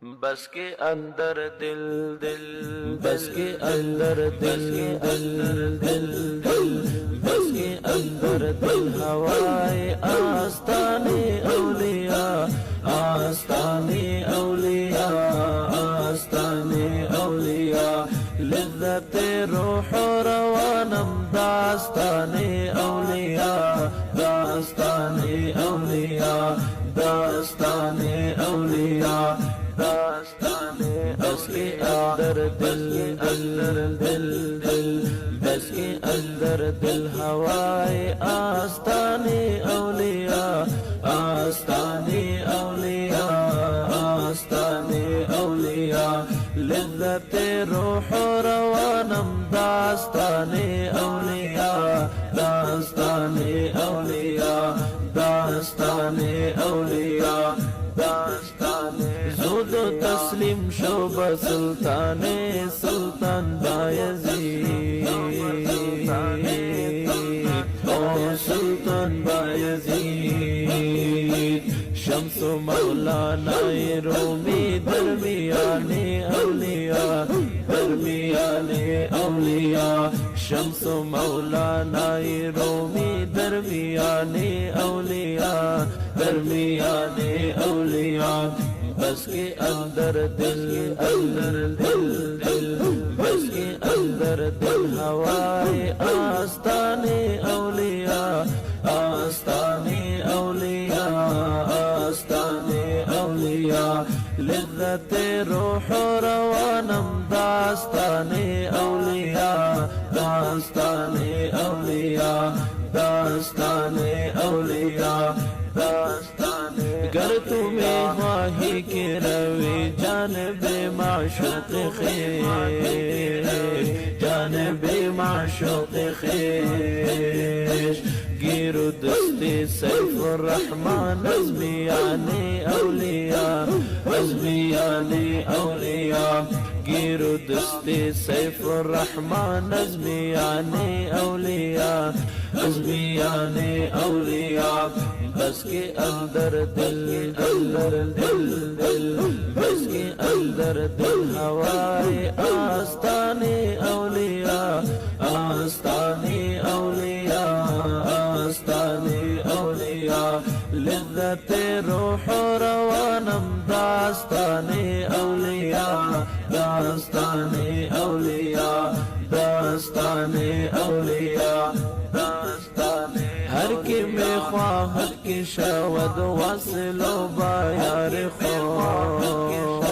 बस के अंदर दिल दिल बस के अंदर दिल दिल दिल दिल बस के अंदर दिल हवाए आस्ताने औलिया आस्ताने औलिया आस्ताने औलिया लज्जत रूह रवानम दास्ताने औलिया दास्ताने औलिया दास्ताने औलिया दास्ताने बस के अंदर दिल अंदर दिल दिल बस के अंदर दिल हवाए आस्ताने औलिया आस्ताने औलिया आस्ताने औलिया लज्जत रूह रवानम दास्ताने औलिया दास्ताने औलिया दास्ताने औलिया दास्ताने ज़ुद तस्लीम शोभा सुल्ताने सुल्तान बायज़ीद ओ सुल्तान बायज़ीद शम्स मौलाना रूमी दरमियाने औलिया दरमियाने औलिया शम्स मौलाना रूमी दरमियाने औलिया दरमियाने औलिया बस के अंदर दिल अंदर दिल दिल बस के अंदर दिल हवाए आस्ताने औलिया आस्ताने औलिया आस्ताने औलिया लज्जत रूह रवानम दास्ताने औलिया दास्ताने औलिया दास्ताने औलिया दास्ताने गर तुम्हें ख्वाही के रवे जानबे माशूक़ ख़ेश जानबे माशूक़ ख़ेश गिरो दस्ते सैफ़ुर रहमान अज़्मियाने औलिया अज़्मियाने औलिया गिरो दस्ते सैफ़ुर रहमान अज़्मियाने औलिया अज़्मियाने औलिया बस के अंदर दिल अंदर दिल दिल बस के अंदर दिल हवाए आस्ताने औलिया आस्ताने औलिया आस्ताने औलिया लज्जत रूह रवानम दास्ताने औलिया दास्ताने औलिया दास्ताने औलिया दास्ताने हर के में ख्वाहत की शवद वस्लो बायार खो